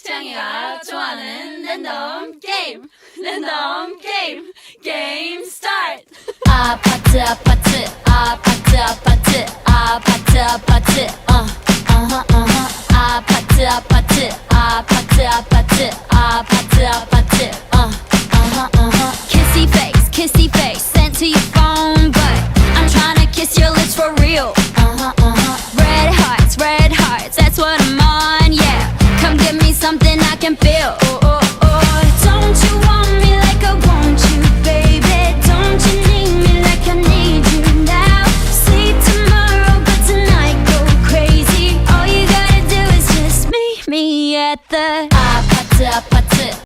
창이가 좋아하는 랜덤 게임 게임 스타트. 아파트 아파트 아파트 아파트 아파트 아파트 아파트 아파트 아파트 아파트 아파트 아파트 kissy face sent to your phone but I'm trying to kiss your lips for real.